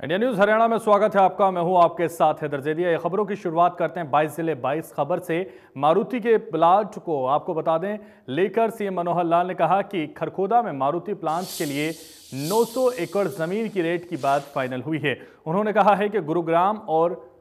India news Haryana में स्वागत है आपका। मैं हूं आपके साथ हैदर जैदिया। ये खबरों की शुरुआत करते हैं 22 जिले 22 खबर से। मारुति के प्लांट को आपको बता दें लेकर सीएम मनोहर लाल ने कहा कि खरखोदा में मारुति प्लांट के लिए 900 एकड़ जमीन की रेट की बात फाइनल हुई है। उन्होंने कहा है कि गुरुग्राम और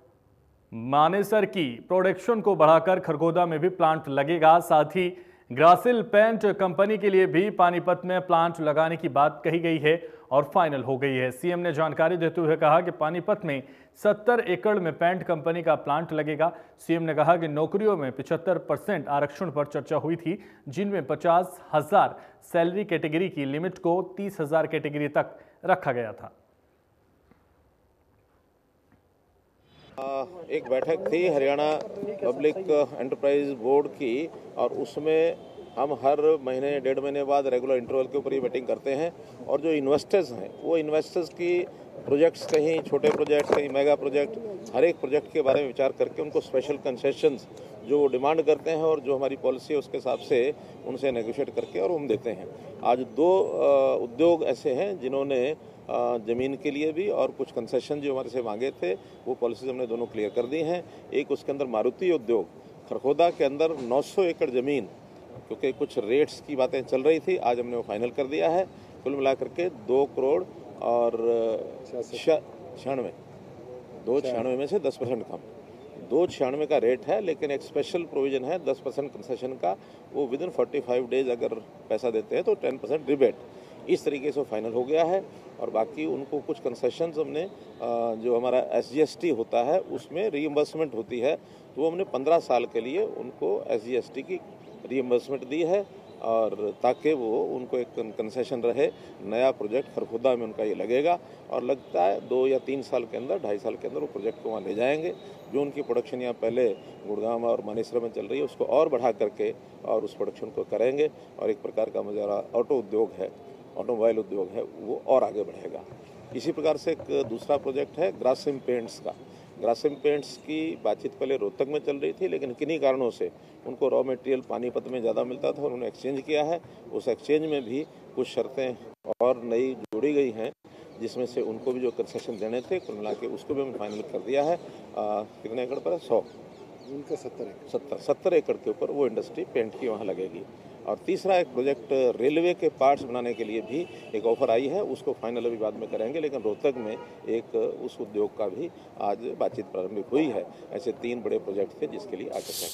मानेसर की प्रोडक्शन को बढ़ाकर खरगोदा में भी प्लांट लगेगा। साथ ही ग्रासिल पेंट कंपनी के लिए भी पानीपत में प्लांट लगाने की बात कही गई है और फाइनल हो गई है। सीएम ने जानकारी देते हुए कहा कि पानीपत में 70 एकड़ में पेंट कंपनी का प्लांट लगेगा। सीएम ने कहा कि नौकरियों में 75% आरक्षण पर चर्चा हुई थी, जिनमें 50,000 सैलरी कैटेगरी की लिमिट को 30,000 कैटेगरी तक रखा गया था। एक बैठक थी हरियाणा पब्लिक एंटरप्राइज बोर्ड की और उसमें हम हर महीने 1.5 महीने बाद रेगुलर इंटरवल के ऊपर ही मीटिंग करते हैं और जो इन्वेस्टर्स हैं वो इन्वेस्टर्स की प्रोजेक्ट्स, कहीं छोटे प्रोजेक्ट कहीं मेगा प्रोजेक्ट, हर एक प्रोजेक्ट के बारे में विचार करके उनको स्पेशल कंसेशंस जो वो डिमांड करते हैं और जो हमारी पॉलिसी है उसके हिसाब से उनसे नेगोशिएट करके और हम देते हैं। आज 2 उद्योग ऐसे हैं जिन्होंने ज़मीन के लिए भी और कुछ कंसेशन जो हमारे से मांगे थे वो पॉलिसीज हमने दोनों क्लियर कर दी हैं। एक उसके अंदर मारुति उद्योग खरखोदा के अंदर 900 एकड़ ज़मीन, क्योंकि कुछ रेट्स की बातें चल रही थी, आज हमने वो फाइनल कर दिया है। कुल मिलाकर के 2 करोड़ और 296 में से 10% कम, 296 का रेट है, लेकिन एक स्पेशल प्रोविज़न है 10% कंसेशन का। वो विदिन 45 डेज अगर पैसा देते हैं तो 10% रिबेट, इस तरीके से फाइनल हो गया है। और बाकी उनको कुछ कंसेशंस हमने जो हमारा SGST होता है उसमें रीइंबर्समेंट होती है, तो वो हमने 15 साल के लिए उनको SGST की रीइंबर्समेंट दी है और ताकि वो उनको एक कंसेशन रहे। नया प्रोजेक्ट खरखोदा में उनका ये लगेगा और लगता है 2 या 3 साल के अंदर, 2.5 साल के अंदर वो प्रोजेक्ट को वहाँ ले जाएंगे। जो उनकी प्रोडक्शन यहाँ पहले गुड़गांव और मानेसर में चल रही है उसको और बढ़ा करके और उस प्रोडक्शन को करेंगे और एक प्रकार का हमारा ऑटो उद्योग है, ऑटोमोबाइल उद्योग है, वो और आगे बढ़ेगा। इसी प्रकार से एक दूसरा प्रोजेक्ट है ग्रासिम पेंट्स का। ग्रासिम पेंट्स की बातचीत पहले रोहतक में चल रही थी, लेकिन किन्हीं कारणों से उनको रॉ मटेरियल पानीपत में ज़्यादा मिलता था, उन्होंने एक्सचेंज किया है। उस एक्सचेंज में भी कुछ शर्तें और नई जोड़ी गई हैं, जिसमें से उनको भी जो कंसेशन देने थे कुल मिला के उसको भी हमने फाइनल कर दिया है। कितने एकड़ पर है? 70 एकड़ के ऊपर वो इंडस्ट्री पेंट की वहाँ लगेगी। और तीसरा एक प्रोजेक्ट रेलवे के पार्ट्स बनाने के लिए भी एक ऑफर आई है, उसको फाइनल अभी बाद में करेंगे, लेकिन रोहतक में एक उस उद्योग का भी आज बातचीत प्रारंभिक हुई है। ऐसे 3 बड़े प्रोजेक्ट थे जिसके लिए आज चर्चा।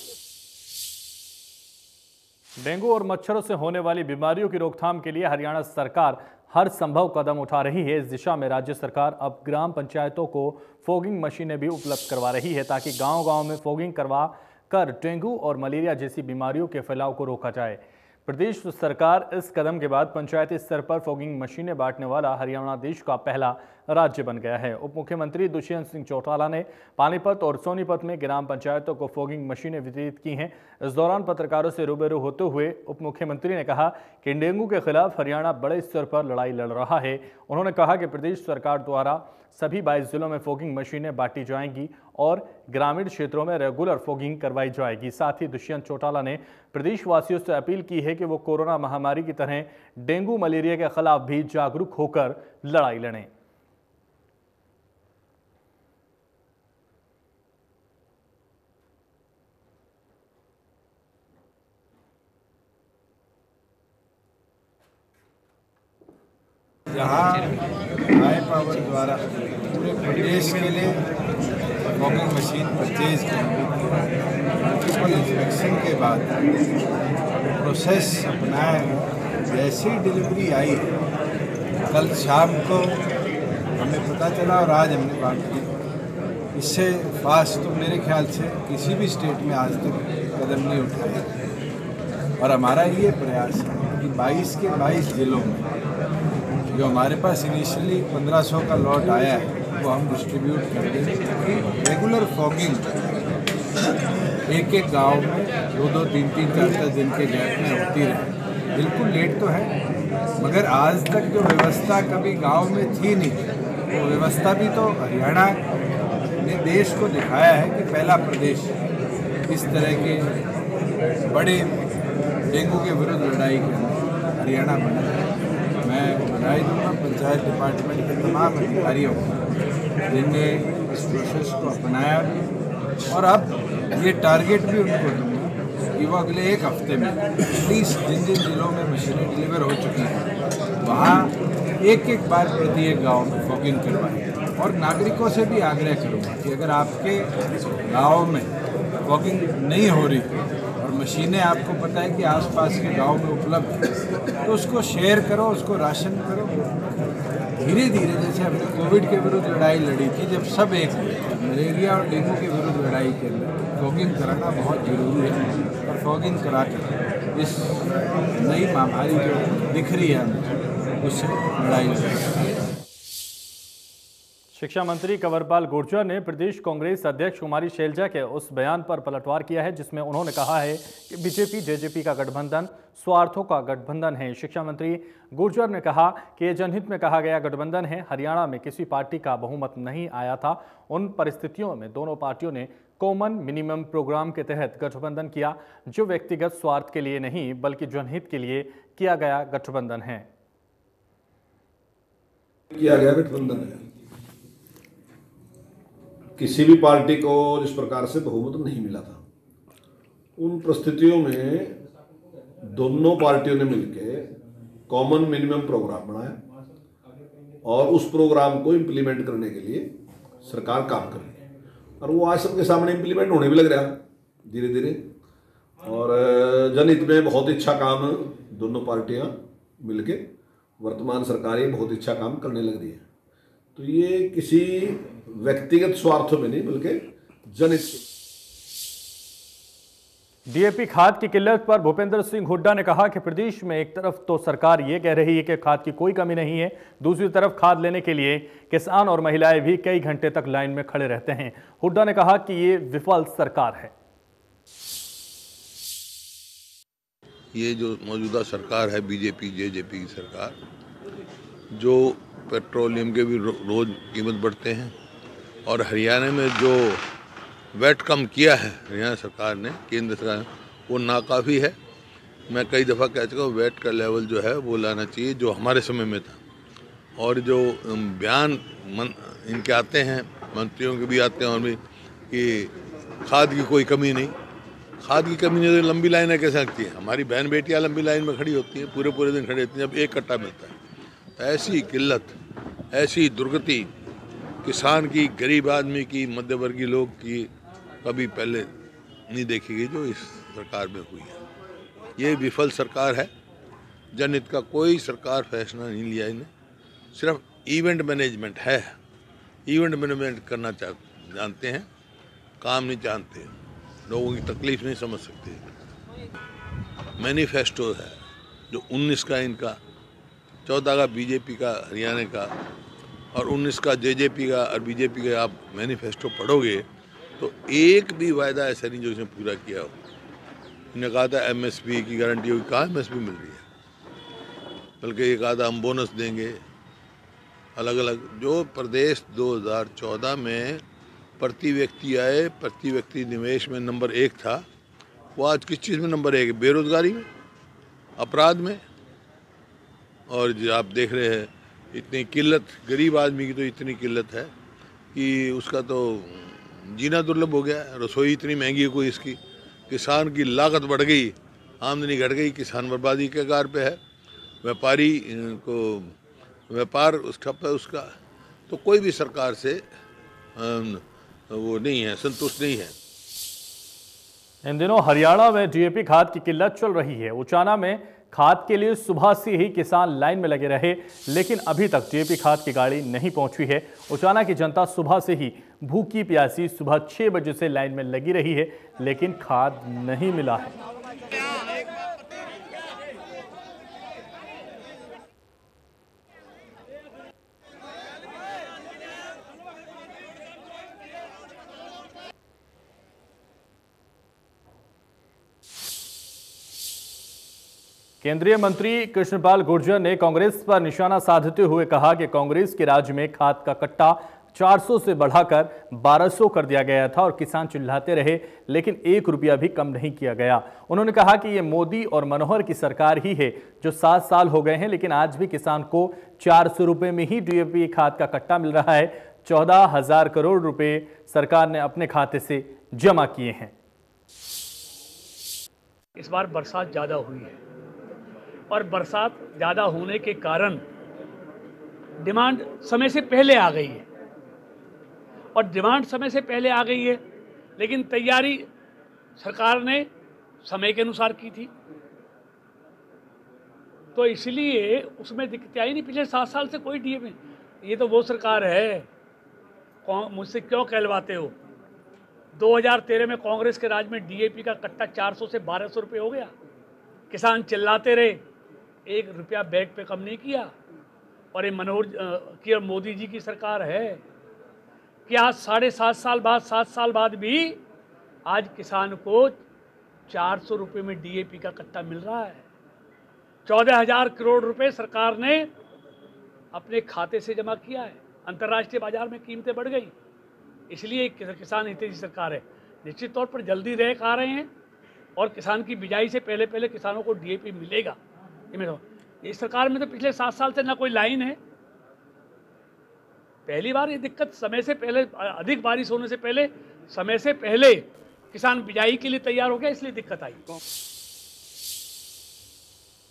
डेंगू और मच्छरों से होने वाली बीमारियों की रोकथाम के लिए हरियाणा सरकार हर संभव कदम उठा रही है। इस दिशा में राज्य सरकार अब ग्राम पंचायतों को फॉगिंग मशीनें भी उपलब्ध करवा रही है, ताकि गांव-गांव में फॉगिंग करवा कर डेंगू और मलेरिया जैसी बीमारियों के फैलाव को रोका जाए। प्रदेश सरकार इस कदम के बाद पंचायती स्तर पर फॉगिंग मशीनें बांटने वाला हरियाणा देश का पहला राज्य बन गया है। उप मुख्यमंत्री दुष्यंत सिंह चौटाला ने पानीपत और सोनीपत में ग्राम पंचायतों को फॉगिंग मशीनें वितरित की हैं। इस दौरान पत्रकारों से रूबरू होते हुए उप मुख्यमंत्री ने कहा कि डेंगू के खिलाफ हरियाणा बड़े स्तर पर लड़ाई लड़ रहा है। उन्होंने कहा कि प्रदेश सरकार द्वारा सभी 22 जिलों में फॉगिंग मशीनें बांटी जाएंगी और ग्रामीण क्षेत्रों में रेगुलर फॉगिंग करवाई जाएगी। साथ ही दुष्यंत चौटाला ने प्रदेशवासियों से अपील की है कि वो कोरोना महामारी की तरह डेंगू मलेरिया के खिलाफ भी जागरूक होकर लड़ाई लड़ें। जहाँ हाई पावर द्वारा पूरे प्रदेश के लिए फॉगिंग मशीन परचेज की, मल्टीपल इंस्पेक्शन के बाद प्रोसेस अपनाया, जैसी डिलीवरी आई कल शाम को हमें पता चला और आज हमने बात की। इससे फास्ट तो मेरे ख्याल से किसी भी स्टेट में आज तक कदम नहीं उठाया और हमारा ये प्रयास है कि 22 के 22 जिलों में जो हमारे पास इनिशियली 1500 का लॉट आया है वो हम डिस्ट्रीब्यूट कर देंगे। रेगुलर फॉगिंग एक गांव में 2-2, 3-3, 4-4 दिन के गैप में होती रहे। बिल्कुल लेट तो है, मगर आज तक जो व्यवस्था कभी गांव में थी नहीं, वो व्यवस्था भी तो हरियाणा ने देश को दिखाया है कि पहला प्रदेश इस तरह के बड़े डेंगू के विरुद्ध लड़ाई के हरियाणा बना है। मैं बधाई दूंगा पंचायत डिपार्टमेंट के तमाम अधिकारियों को जिनने इस प्रोसेस को अपनाया और अब ये टारगेट भी उनको दूंगा कि वो अगले एक हफ्ते में एटलीस्ट जिन जिन जिलों में मशीनें डिलीवर हो चुकी हैं वहाँ एक एक बार प्रति एक गाँव में फॉगिंग करवाएं। और नागरिकों से भी आग्रह करूँगा कि अगर आपके गाँव में फॉगिंग नहीं हो रही और मशीनें आपको पता है कि आसपास के गांव में उपलब्ध है तो उसको शेयर करो, उसको राशन करो। धीरे धीरे जैसे हमने कोविड के विरुद्ध लड़ाई लड़ी थी, जब सब एक हुए, मलेरिया और डेंगू के विरुद्ध लड़ाई के अंदर फॉगिंग कराना बहुत जरूरी है। और फॉगिंग करा कर इस नई महामारी जो दिख रही है हमें उससे लड़ाई लड़ी। शिक्षा मंत्री कंवरपाल गुर्जर ने प्रदेश कांग्रेस अध्यक्ष कुमारी शैलजा के उस बयान पर पलटवार किया है जिसमें उन्होंने कहा है कि बीजेपी जेजेपी का गठबंधन स्वार्थों का गठबंधन है। शिक्षा मंत्री गुर्जर ने कहा कि ये जनहित में कहा गया गठबंधन है। हरियाणा में किसी पार्टी का बहुमत नहीं आया था। उन परिस्थितियों में दोनों पार्टियों ने कॉमन मिनिमम प्रोग्राम के तहत गठबंधन किया, जो व्यक्तिगत स्वार्थ के लिए नहीं बल्कि जनहित के लिए किया गया गठबंधन है। किसी भी पार्टी को जिस प्रकार से बहुमत नहीं मिला था, उन परिस्थितियों में दोनों पार्टियों ने मिलकर कॉमन मिनिमम प्रोग्राम बनाया और उस प्रोग्राम को इम्प्लीमेंट करने के लिए सरकार काम कर रही है और वो आज सबके सामने इम्प्लीमेंट होने भी लग रहा है धीरे धीरे। और जनहित में बहुत अच्छा काम दोनों पार्टियां मिलके वर्तमान सरकार ये बहुत अच्छा काम करने लग रही है। तो ये किसी व्यक्तिगत स्वार्थों में नहीं बल्कि जनहित। डीएपी खाद की किल्लत पर भूपेंद्र सिंह हुड्डा ने कहा कि प्रदेश में एक तरफ तो सरकार ये कह रही है कि खाद की कोई कमी नहीं है, दूसरी तरफ खाद लेने के लिए किसान और महिलाएं भी कई घंटे तक लाइन में खड़े रहते हैं। हुड्डा ने कहा कि ये विफल सरकार है। ये जो मौजूदा सरकार है बीजेपी जेजेपी की सरकार, जो पेट्रोलियम के भी रोज कीमत बढ़ते हैं और हरियाणा में जो वैट कम किया है हरियाणा सरकार ने, केंद्र सरकार ने, वो नाकाफ़ी है। मैं कई दफ़ा कह चुका हूँ वैट का लेवल जो है वो लाना चाहिए जो हमारे समय में था। और जो बयान इनके आते हैं, मंत्रियों के भी आते हैं और भी, कि खाद की कोई कमी नहीं, खाद की कमी नहीं तो लंबी लाइनें कैसे लगती है। हमारी बहन बेटियाँ लंबी लाइन में खड़ी होती हैं, पूरे पूरे दिन खड़ी होती हैं, जब एक कट्टा मिलता है। तो ऐसी किल्लत, ऐसी दुर्गति किसान की, गरीब आदमी की, मध्यवर्गीय लोग की कभी पहले नहीं देखी गई जो इस सरकार में हुई है। ये विफल सरकार है। जनहित का कोई सरकार फैसला नहीं लिया इन्हें, सिर्फ इवेंट मैनेजमेंट है। इवेंट मैनेजमेंट करना जानते हैं, काम नहीं जानते, लोगों की तकलीफ नहीं समझ सकते। मैनिफेस्टो है जो 19 का इनका, 14 का बीजेपी का हरियाणा का और 19 का जेजेपी का और बीजेपी का, आप मैनिफेस्टो पढ़ोगे तो एक भी वायदा ऐसा नहीं जो इसने पूरा किया हो। इन्होंने कहा था एमएसपी की गारंटी होगी, कहाँ एमएसपी मिल रही है, बल्कि ये कहा था हम बोनस देंगे अलग अलग। जो प्रदेश 2014 में प्रति व्यक्ति आय, प्रति व्यक्ति निवेश में नंबर 1 था, वो आज किस चीज़ में नंबर 1 है? बेरोजगारी में, अपराध में। और जो आप देख रहे हैं इतनी किल्लत, गरीब आदमी की तो इतनी किल्लत है कि उसका तो जीना दुर्लभ हो गया है। रसोई इतनी महंगी है कोई इसकी, किसान की लागत बढ़ गई, आमदनी घट गई, किसान बर्बादी के कगार पे है, व्यापारी को व्यापार ठप है उसका। तो कोई भी सरकार से वो नहीं है, संतुष्ट नहीं है। इन दिनों हरियाणा में डीएपी खाद की किल्लत चल रही है। उचाना में खाद के लिए सुबह से ही किसान लाइन में लगे रहे, लेकिन अभी तक डीएपी खाद की गाड़ी नहीं पहुंची है। उचाना की जनता सुबह से ही भूखी प्यासी सुबह 6 बजे से लाइन में लगी रही है, लेकिन खाद नहीं मिला है। केंद्रीय मंत्री कृष्णपाल गुर्जर ने कांग्रेस पर निशाना साधते हुए कहा कि कांग्रेस के राज में खाद का कट्टा 400 से बढ़ाकर 1200 कर दिया गया था और किसान चिल्लाते रहे, लेकिन 1 रुपया भी कम नहीं किया गया। उन्होंने कहा कि ये मोदी और मनोहर की सरकार ही है जो 7 साल हो गए हैं, लेकिन आज भी किसान को 400 रुपये में ही डीएपी खाद का कट्टा मिल रहा है, 14,000 करोड़ रुपए सरकार ने अपने खाते से जमा किए हैं। इस बार बरसात ज़्यादा हुई है और बरसात ज़्यादा होने के कारण डिमांड समय से पहले आ गई है और डिमांड समय से पहले आ गई है, लेकिन तैयारी सरकार ने समय के अनुसार की थी, तो इसलिए उसमें दिक्कत आई नहीं। पिछले 7 साल से कोई डीए, ये तो वो सरकार है, मुझसे क्यों कहलवाते हो। 2013 में कांग्रेस के राज में डीएपी का कट्टा 400 से 1200 रुपये हो गया। किसान चिल्लाते रहे, 1 रुपया बैग पे कम नहीं किया। और ये मनोहर की और मोदी जी की सरकार है कि आज 7.5 साल बाद, 7 साल बाद भी आज किसान को 400 रुपये में डीएपी का कट्टा मिल रहा है। 14,000 करोड़ रुपए सरकार ने अपने खाते से जमा किया है। अंतर्राष्ट्रीय बाजार में कीमतें बढ़ गई, इसलिए किसान हितैषी सरकार है। निश्चित तौर पर जल्दी रैक आ रहे हैं और किसान की बिजाई से पहले पहले किसानों को डीएपी मिलेगा। इस सरकार में तो पिछले 7 साल से ना कोई लाइन है। पहली बार ये दिक्कत समय से पहले, अधिक बारिश होने से पहले, समय से पहले किसान बिजाई के लिए तैयार हो गया, इसलिए दिक्कत आई।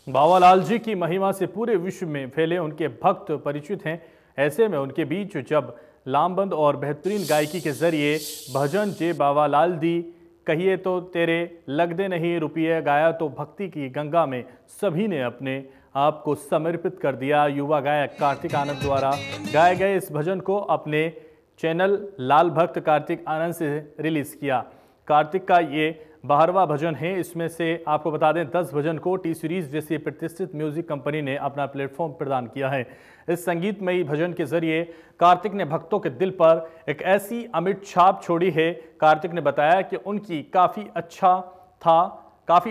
बाबालाल जी की महिमा से पूरे विश्व में फैले उनके भक्त परिचित हैं। ऐसे में उनके बीच जब लामबंद और बेहतरीन गायकी के जरिए भजन जे बाबालाल दी कहिए तो तेरे लगदे नहीं रुपये गाया तो भक्ति की गंगा में सभी ने अपने आप को समर्पित कर दिया। युवा गायक कार्तिक आनंद द्वारा गाए गए इस भजन को अपने चैनल लाल भक्त कार्तिक आनंद से रिलीज किया। कार्तिक का ये 12वां भजन है। इसमें से आपको बता दें 10 भजन को टी सीरीज जैसी प्रतिष्ठित म्यूजिक कंपनी ने अपना प्लेटफॉर्म प्रदान किया है। इस संगीतमयी भजन के जरिए कार्तिक ने भक्तों के दिल पर एक ऐसी अमिट छाप छोड़ी है। कार्तिक ने बताया कि उनकी काफ़ी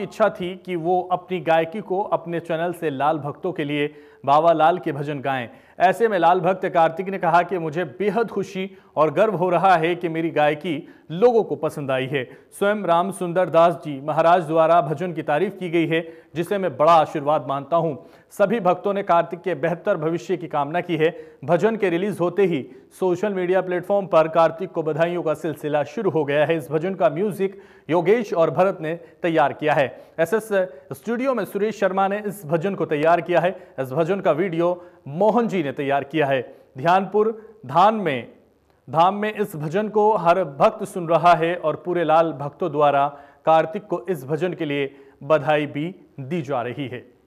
इच्छा थी कि वो अपनी गायकी को अपने चैनल से लाल भक्तों के लिए बाबालाल के भजन गाएं। ऐसे में लाल भक्त कार्तिक ने कहा कि मुझे बेहद खुशी और गर्व हो रहा है कि मेरी गायकी लोगों को पसंद आई है। स्वयं राम सुंदर दास जी महाराज द्वारा भजन की तारीफ की गई है, जिसे मैं बड़ा आशीर्वाद मानता हूं। सभी भक्तों ने कार्तिक के बेहतर भविष्य की कामना की है। भजन के रिलीज होते ही सोशल मीडिया प्लेटफॉर्म पर कार्तिक को बधाइयों का सिलसिला शुरू हो गया है। इस भजन का म्यूजिक योगेश और भरत ने तैयार किया है। एसएस स्टूडियो में सुरेश शर्मा ने इस भजन को तैयार किया है। इस भजन का वीडियो मोहन जी ने तैयार किया है। ध्यानपुर धाम में इस भजन को हर भक्त सुन रहा है और पूरे लाल भक्तों द्वारा कार्तिक को इस भजन के लिए बधाई भी दी जा रही है।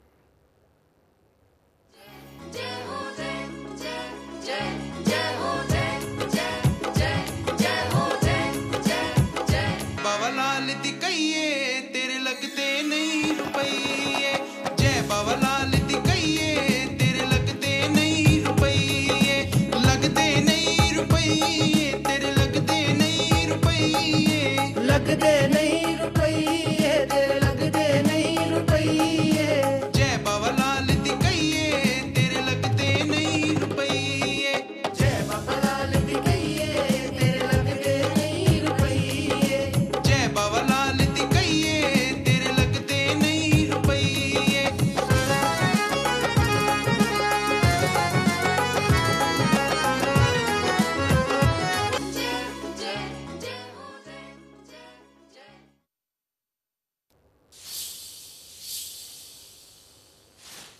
बाबालाल दी कहिए तेरे लगते नहीं रुपये, जय बाबालाल दी कहिए तेरे लगते नहीं रुपये, लगते नहीं रुपये, तेरे लगते नहीं रुपये, लगते नहीं रुपये, तेरे लगते नहीं रुपये, जय बाबालाल दी कहिए तेरे लगते नहीं रुपये, जय बाबालाल दी कहिए तेरे लगते नहीं रुपये, जय बाबालाल दी कहिए तेरे लगते नहीं रुपये।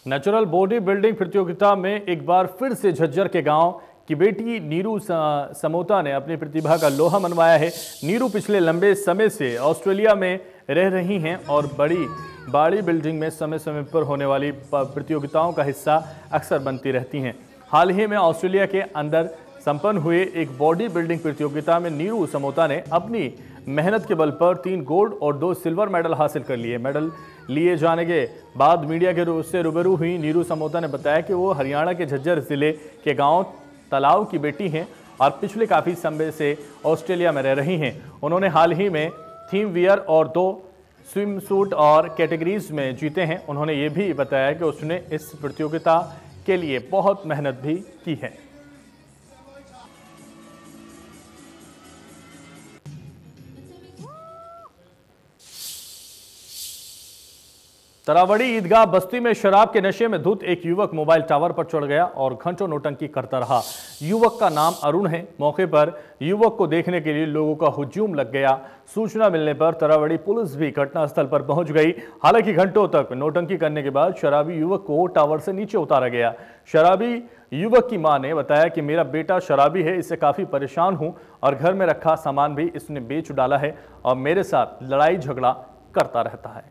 नेचुरल बॉडी बिल्डिंग प्रतियोगिता में एक बार फिर से झज्जर के गांव की बेटी नीरू समोता ने अपनी प्रतिभा का लोहा मनवाया है। नीरू पिछले लंबे समय से ऑस्ट्रेलिया में रह रही हैं और बॉडी बिल्डिंग में समय समय पर होने वाली प्रतियोगिताओं का हिस्सा अक्सर बनती रहती हैं। हाल ही में ऑस्ट्रेलिया के अंदर संपन्न हुए एक बॉडी बिल्डिंग प्रतियोगिता में नीरू समोता ने अपनी मेहनत के बल पर 3 गोल्ड और 2 सिल्वर मेडल हासिल कर लिए। मेडल लिए जाने के बाद मीडिया के से रूबरू हुई नीरू समोता ने बताया कि वो हरियाणा के झज्जर जिले के गांव तालाव की बेटी हैं और पिछले काफ़ी समय से ऑस्ट्रेलिया में रह रही हैं। उन्होंने हाल ही में थीम वियर और 2 स्विम सूट और कैटेगरीज में जीते हैं। उन्होंने ये भी बताया कि उसने इस प्रतियोगिता के लिए बहुत मेहनत भी की है। तरावड़ी ईदगाह बस्ती में शराब के नशे में धुत एक युवक मोबाइल टावर पर चढ़ गया और घंटों नौटंकी करता रहा। युवक का नाम अरुण है। मौके पर युवक को देखने के लिए लोगों का हुजूम लग गया। सूचना मिलने पर तरावड़ी पुलिस भी घटनास्थल पर पहुंच गई। हालांकि घंटों तक नौटंकी करने के बाद शराबी युवक को टावर से नीचे उतारा गया। शराबी युवक की मां ने बताया कि मेरा बेटा शराबी है, इससे काफी परेशान हूं और घर में रखा सामान भी इसने बेच डाला है और मेरे साथ लड़ाई झगड़ा करता रहता है।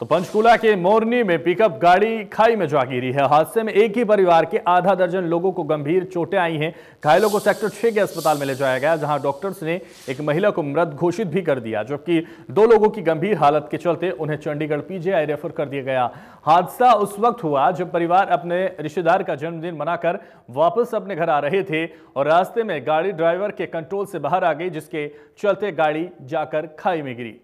तो पंचकूला के मोरनी में पिकअप गाड़ी खाई में जा गिरी है। हादसे में एक ही परिवार के आधा दर्जन लोगों को गंभीर चोटें आई हैं। घायलों को सेक्टर 6 के अस्पताल में ले जाया गया, जहां डॉक्टर्स ने एक महिला को मृत घोषित भी कर दिया, जबकि 2 लोगों की गंभीर हालत के चलते उन्हें चंडीगढ़ पीजीआई रेफर कर दिया गया। हादसा उस वक्त हुआ जब परिवार अपने रिश्तेदार का जन्मदिन मनाकर वापस अपने घर आ रहे थे और रास्ते में गाड़ी ड्राइवर के कंट्रोल से बाहर आ गई, जिसके चलते गाड़ी जाकर खाई में गिरी।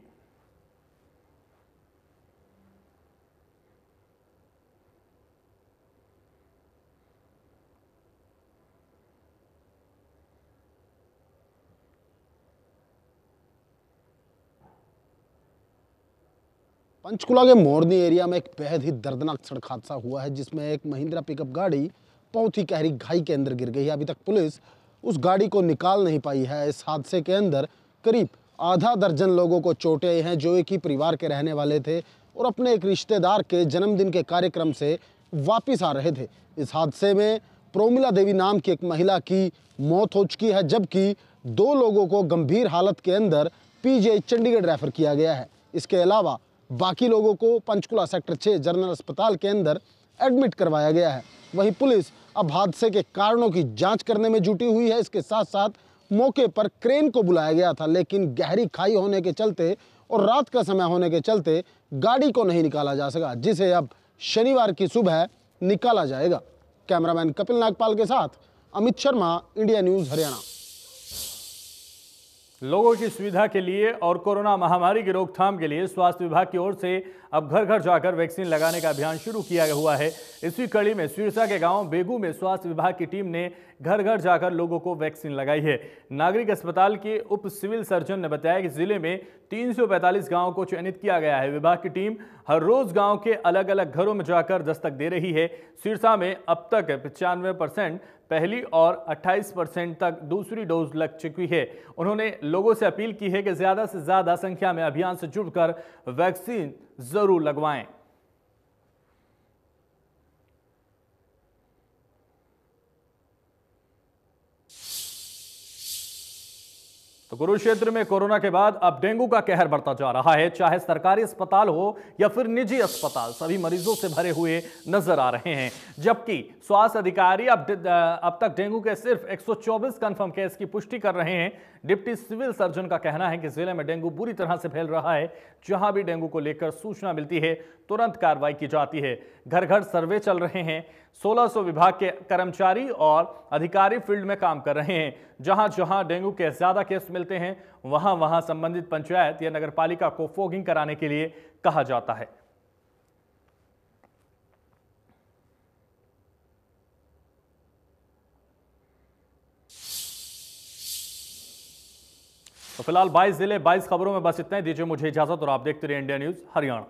पंचकुला के मोरनी एरिया में एक बेहद ही दर्दनाक सड़क हादसा हुआ है, जिसमें एक महिंद्रा पिकअप गाड़ी बहुत ही गहरी खाई के अंदर गिर गई है। अभी तक पुलिस उस गाड़ी को निकाल नहीं पाई है। इस हादसे के अंदर करीब आधा दर्जन लोगों को चोटें आई हैं, जो एक ही परिवार के रहने वाले थे और अपने एक रिश्तेदार के जन्मदिन के कार्यक्रम से वापिस आ रहे थे। इस हादसे में प्रोमिला देवी नाम की एक महिला की मौत हो चुकी है, जबकि 2 लोगों को गंभीर हालत के अंदर पीजीआई चंडीगढ़ रेफर किया गया है। इसके अलावा बाकी लोगों को पंचकुला सेक्टर 6 जनरल अस्पताल के अंदर एडमिट करवाया गया है। वहीं पुलिस अब हादसे के कारणों की जांच करने में जुटी हुई है। इसके साथ साथ मौके पर क्रेन को बुलाया गया था, लेकिन गहरी खाई होने के चलते और रात का समय होने के चलते गाड़ी को नहीं निकाला जा सका, जिसे अब शनिवार की सुबह निकाला जाएगा। कैमरामैन कपिल नागपाल के साथ अमित शर्मा, इंडिया न्यूज हरियाणा। लोगों की सुविधा के लिए और कोरोना महामारी की रोकथाम के लिए स्वास्थ्य विभाग की ओर से अब घर घर जाकर वैक्सीन लगाने का अभियान शुरू किया हुआ है। इसी कड़ी में सिरसा के गांव बेगू में स्वास्थ्य विभाग की टीम ने घर घर जाकर लोगों को वैक्सीन लगाई है। नागरिक अस्पताल के उप सिविल सर्जन ने बताया कि जिले में 345 गांवों को चयनित किया गया है। विभाग की टीम हर रोज गांव के अलग अलग घरों में जाकर दस्तक दे रही है। सिरसा में अब तक 95% पहली और 28% तक दूसरी डोज लग चुकी है। उन्होंने लोगों से अपील की है कि ज्यादा से ज्यादा संख्या में अभियान से जुड़कर वैक्सीन जरूर लगवाएं। तो कुरुक्षेत्र में कोरोना के बाद अब डेंगू का कहर बढ़ता जा रहा है। चाहे सरकारी अस्पताल हो या फिर निजी अस्पताल, सभी मरीजों से भरे हुए नजर आ रहे हैं। जबकि स्वास्थ्य अधिकारी अब तक डेंगू के सिर्फ 124 कंफर्म केस की पुष्टि कर रहे हैं। डिप्टी सिविल सर्जन का कहना है कि जिले में डेंगू बुरी तरह से फैल रहा है। जहां भी डेंगू को लेकर सूचना मिलती है, तुरंत कार्रवाई की जाती है। घर घर सर्वे चल रहे हैं। 1600 विभाग के कर्मचारी और अधिकारी फील्ड में काम कर रहे हैं। जहां जहां डेंगू के ज्यादा केस मिलते हैं, वहां वहां संबंधित पंचायत या नगर पालिका को फॉगिंग कराने के लिए कहा जाता है। तो फिलहाल 22 जिले 22 खबरों में बस इतना ही। दीजिए मुझे इजाजत और आप देखते रहिए इंडिया न्यूज हरियाणा।